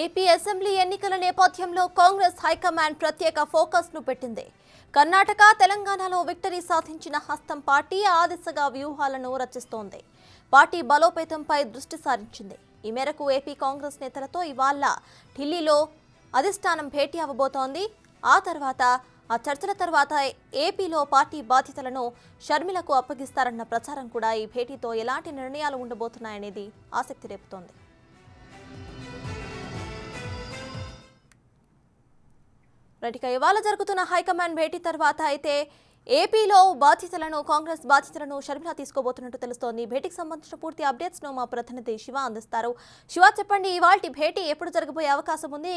AP assembly ఎన్నికల నేపథ్యంలో Congress high command ప్రత్యేక ఫోకస్ ను పెట్టింది. కర్ణాటక, తెలంగాణలో విక్టరీ సాధించిన హస్తం పార్టీ ఆ దిశగా వ్యూహాలను రచిస్తోంది. పార్టీ బలోపేతంపై దృష్టి సారించింది. ఈ మేరకు ఏపీ కాంగ్రెస్ నేతలతో ఇవాళ ఢిల్లీలో అధిష్టానం భేటీ అవ్వబోతోంది. ఆ చర్చల తర్వాత ఏపీలో పార్టీ బాధ్యతలను షర్మిలకు అప్పగిస్తారన్న ప్రచారం కూడా ఈ భేటీతో ఎలాంటి నిర్ణయాలు ఉండబోతున్నాయనేది ఆసక్తి రేపుతోంది. ఇవాళ జరుగుతున్న హైకమాండ్ భేటీ తర్వాత అయితే ఏపీలో కాంగ్రెస్ బాధ్యతలను షర్మిల తీసుకోబోతున్నట్టు తెలుస్తోంది. భేటీకి సంబంధించిన పూర్తి అప్డేట్స్ ను మా ప్రతినిధి శివ అందిస్తారు. శివ, చెప్పండి, ఇవాల్టి భేటీ ఎప్పుడు జరగబోయే అవకాశం ఉంది?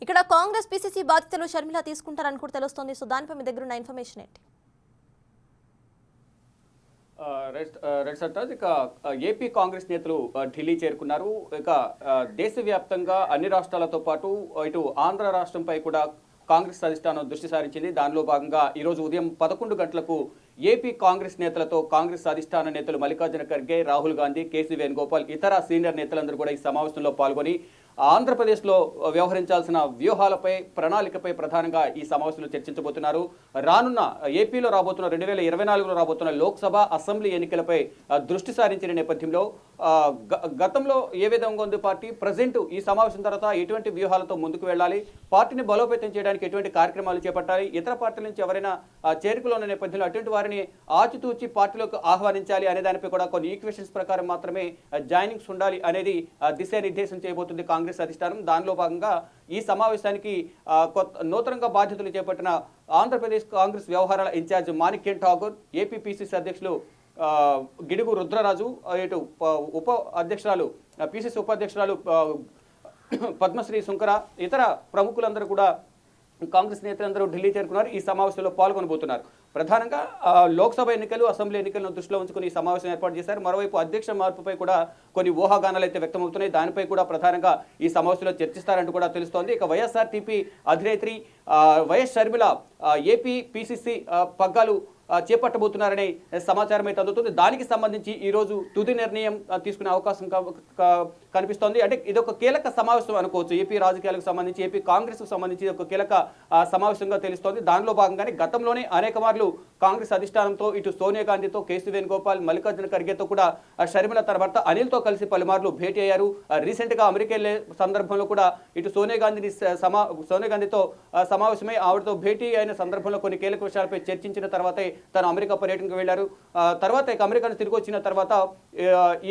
ఇక్కడ కాంగ్రెస్ పిసిసి బాధ్యతలు షర్మిల తీసుకుంటారని కూడా తెలుస్తోంది. సో దానిపై మీ దగ్గర ఉన్న ఇన్ఫర్మేషన్ ఏంటి? ఏపీ కాంగ్రెస్ నేతలు ఢిల్లీ చేరుకున్నారు. దేశవ్యాప్తంగా అన్ని రాష్ట్రాలతో పాటు ఇటు ఆంధ్ర రాష్ట్రంపై కూడా కాంగ్రెస్ అధిష్టానం దృష్టి సారించింది. దానిలో భాగంగా ఈరోజు ఉదయం 11 గంటలకు ఏపీ కాంగ్రెస్ నేతలతో కాంగ్రెస్ అధిష్టాన నేతలు మల్లికార్జున ఖర్గే, రాహుల్ గాంధీ, కేసీ వేణుగోపాల్, ఇతర సీనియర్ నేతలందరూ కూడా ఈ సమావేశంలో పాల్గొని ఆంధ్రప్రదేశ్లో వ్యవహరించాల్సిన వ్యూహాలపై, ప్రణాళికపై ప్రధానంగా ఈ సమావేశంలో చర్చించబోతున్నారు. ఏపీలో రాబోతున్న 2024లో రాబోతున్న లోక్సభ, అసెంబ్లీ ఎన్నికలపై దృష్టి సారించిన నేపథ్యంలో గతంలో ఏ విధంగా ఉంది పార్టీ, ప్రజెంట్ ఈ సమావేశం తర్వాత ఎటువంటి వ్యూహాలతో ముందుకు వెళ్ళాలి, పార్టీని బలోపేతం చేయడానికి ఎటువంటి కార్యక్రమాలు చేపట్టాలి, ఇతర పార్టీల నుంచి ఎవరైనా చేరికలో ఉన్న నేపథ్యంలో అటువంటి వారిని ఆచితూచి పార్టీలోకి ఆహ్వానించాలి అనే దానిపై కూడా కొన్ని ఈక్వేషన్స్ ప్రకారం మాత్రమే జాయినింగ్స్ ఉండాలి అనేది దిశానిర్దేశం చేయబోతుంది కాంగ్రెస్ అధిష్టానం. దానిలో భాగంగా ఈ సమావేశానికి నూతనంగా బాధ్యతలు చేపట్టిన ఆంధ్రప్రదేశ్ కాంగ్రెస్ వ్యవహారాల ఇన్ఛార్జ్ మాణిక్యం ఠాగూర్, ఏపీ పిసిసి అధ్యక్షులు గిడుగు రుద్రరాజు, ఇటు పిసిసి ఉపాధ్యక్షురాలు పద్మశ్రీ శుంకర, ఇతర ప్రముఖులందరూ కూడా కాంగ్రెస్ నేతలందరూ ఢిల్లీ చేరుకున్నారు. ఈ సమావేశంలో పాల్గొనబోతున్నారు. ప్రధానంగా లోక్సభ ఎన్నికలు, అసెంబ్లీ ఎన్నికలను దృష్టిలో ఉంచుకుని ఈ సమావేశం ఏర్పాటు చేశారు. మరోవైపు అధ్యక్ష మార్పుపై కూడా కొన్ని ఊహాగానాలు అయితే వ్యక్తమవుతున్నాయి. దానిపై కూడా ప్రధానంగా ఈ సమావేశంలో చర్చిస్తారంటూ కూడా తెలుస్తోంది. వైఎస్ఆర్టీపీ అధినేత్రి వైఎస్ షర్మిల ఏపీ పిసిసి పగ్గాలు చేపట్టబోతున్నారనే సమాచారం అయితే అందుతుంది. దానికి సంబంధించి ఈరోజు తుది నిర్ణయం తీసుకునే అవకాశం కనిపిస్తోంది. అంటే ఇది ఒక కీలక సమావేశం అనుకోవచ్చు. ఏపీ రాజకీయాలకు సంబంధించి, ఏపీ కాంగ్రెస్కు సంబంధించి ఒక కీలక సమావేశంగా తెలుస్తోంది. దానిలో భాగంగానే గతంలోనే అనేక మార్లు కాంగ్రెస్ అధిష్టానంతో, ఇటు సోనియా గాంధీతో, కేసీ వేణుగోపాల్, మల్లికార్జున ఖర్గేతో కూడా షర్మిల తన భర్త అనిల్తో కలిసి పలుమార్లు భేటీ అయ్యారు. రీసెంట్గా అమెరికా వెళ్లే సందర్భంలో కూడా ఇటు సోనియా గాంధీతో సమావేశమై ఆవిడతో భేటీ అయిన సందర్భంలో కొన్ని కీలక విషయాలపై చర్చించిన తర్వాతే తను అమెరికా పర్యటనకు వెళ్లారు. తర్వాత అమెరికా తిరిగి వచ్చిన తర్వాత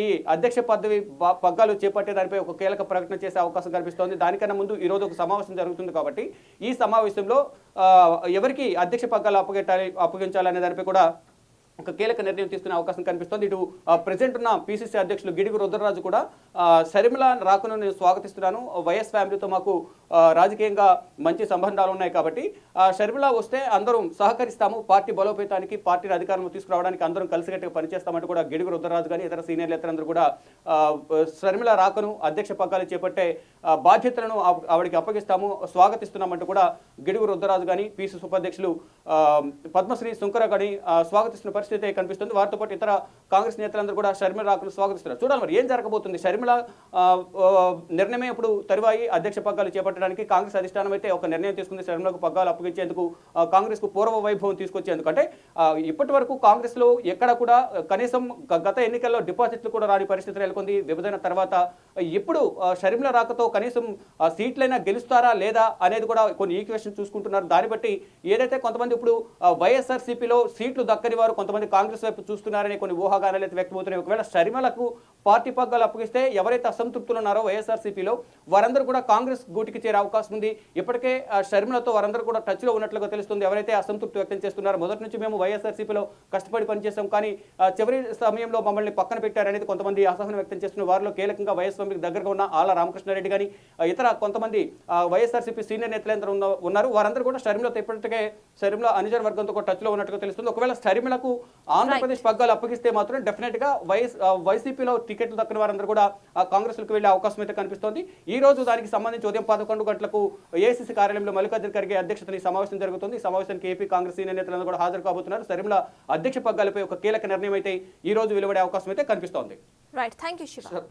ఈ అధ్యక్ష పదవి పగ్గాలు చేపట్టే దానిపై ఒక కీలక ప్రకటన చేసే అవకాశం కనిపిస్తోంది. దానికన్నా ముందు ఈ రోజు ఒక సమావేశం జరుగుతుంది కాబట్టి ఈ సమావేశంలో ఎవరికి అధ్యక్ష పగ్గాలు అప్పగించాలనే దానిపై కూడా ఒక కీలక నిర్ణయం తీసుకునే అవకాశం కనిపిస్తోంది. ఇటు ప్రెసిడెంట్ ఉన్న పిసిసి అధ్యక్షులు గిడుగు రుద్రరాజు కూడా షర్మిల రాకను నేను స్వాగతిస్తున్నాను, వైఎస్ ఫ్యామిలీతో మాకు రాజకీయంగా మంచి సంబంధాలు ఉన్నాయి కాబట్టి షర్మిల వస్తే అందరం సహకరిస్తాము, పార్టీ బలోపేతానికి, పార్టీని అధికారంలో తీసుకురావడానికి అందరం కలిసికట్టుగా పనిచేస్తామంటూ కూడా గిడుగు రుద్రరాజు కానీ ఇతర సీనియర్ నేతలందరూ కూడా షర్మిల రాకను, అధ్యక్ష పగ్గాలు చేపట్టే బాధ్యతలను ఆవిడకి అప్పగిస్తాము, స్వాగతిస్తున్నామంటూ కూడా గిడుగు రుద్రరాజు కానీ పిసిసి ఉపాధ్యక్షులు పద్మశ్రీ శుంకర కానీ స్వాగతిస్తున్న పరిస్థితి కనిపిస్తుంది. వారితో పాటు ఇతర కాంగ్రెస్ నేతలందరూ కూడా షర్మిల రాకను స్వాగతిస్తున్నారు. చూడాలి మరి ఏం జరగబోతుంది. షర్మిల నిర్ణయమే ఇప్పుడు తరువాయి అధ్యక్ష పగ్గాలు చేపట్టడానికి కాంగ్రెస్ అధిష్టానం అయితే ఒక నిర్ణయం తీసుకుంది. షర్మిలకు పగ్గాలు అప్పగించేందుకు, కాంగ్రెస్ కు పూర్వ వైభవం తీసుకొచ్చేందుకు. అంటే ఇప్పటి వరకు కాంగ్రెస్ లో ఎక్కడ కూడా కనీసం గత ఎన్నికల్లో డిపాజిట్లు కూడా రాని పరిస్థితి నెలకొంది. విభజన తర్వాత ఇప్పుడు షర్మిల రాకతో కనీసం సీట్లైనా గెలుస్తారా లేదా అనేది కూడా కొన్ని ఈక్వేషన్ చూసుకుంటున్నారు. దాన్ని బట్టి ఏదైతే కొంతమంది ఇప్పుడు వైఎస్ఆర్సీపీలో సీట్లు దక్కని వారు కొంతమంది కాంగ్రెస్ వైపు చూస్తున్నారని కొన్ని ఊహాగానాలు అయితే వ్యక్తమవుతున్నాయి. ఒకవేళ షర్మిలకు పార్టీ పగ్గాలు అప్పగిస్తే ఎవరైతే అసంతృప్తులు ఉన్నారో వైఎస్ఆర్సీపీలో వారందరూ కూడా కాంగ్రెస్ గూటికి చేరే అవకాశం ఉంది. ఇప్పటికే షర్మిలతో వారందరూ కూడా టచ్లో ఉన్నట్లుగా తెలుస్తుంది. ఎవరైతే అసంతృప్తి వ్యక్తం చేస్తున్నారో, మొదటి నుంచి మేము వైఎస్ఆర్సీపీలో కష్టపడి పనిచేస్తాం కానీ చివరి సమయంలో మమ్మల్ని పక్కన పెట్టారనేది కొంతమంది అసహనం వ్యక్తం చేస్తున్న వారిలో కీలకంగా వైఎస్ ఫ్యామిలీకి దగ్గరగా ఉన్న ఆళ్ల రామకృష్ణారెడ్డి కానీ ఇతర కొంతమంది వైఎస్ఆర్సీపీ సీనియర్ నేతలందరూ ఉన్నారు. వారందరూ కూడా షర్మిలతో ఇప్పటికే షర్మిల అనుచర వర్గంతో కూడా టచ్లో ఉన్నట్టుగా తెలుస్తుంది. ఒకవేళ షర్మిలకు ఆంధ్రప్రదేశ్ పగ్గాలు అప్పగిస్తే మాత్రం డెఫినెట్ గా వైసీపీలో టికెట్లు దక్కని వారందరూ కూడా కాంగ్రెస్ లకు వెళ్లే అవకాశం అయితే కనిపిస్తోంది. ఈ రోజు దానికి సంబంధించి ఉదయం 11 గంటలకు ఏఐసీసీ కార్యాలయంలో మల్లికార్జున ఖర్గే అధ్యక్షతన ఈ సమావేశం జరుగుతుంది. ఈ సమావేశానికి ఏపీ కాంగ్రెస్ సీనియర్ నేతలందరూ కూడా హాజరు కాబోతున్నారు. షర్మిల అధ్యక్ష పగ్గాలపై ఒక కీలక నిర్ణయం అయితే ఈ రోజు వెలువడే అవకాశం అయితే కనిపిస్తోంది. Right, thank you Shiva.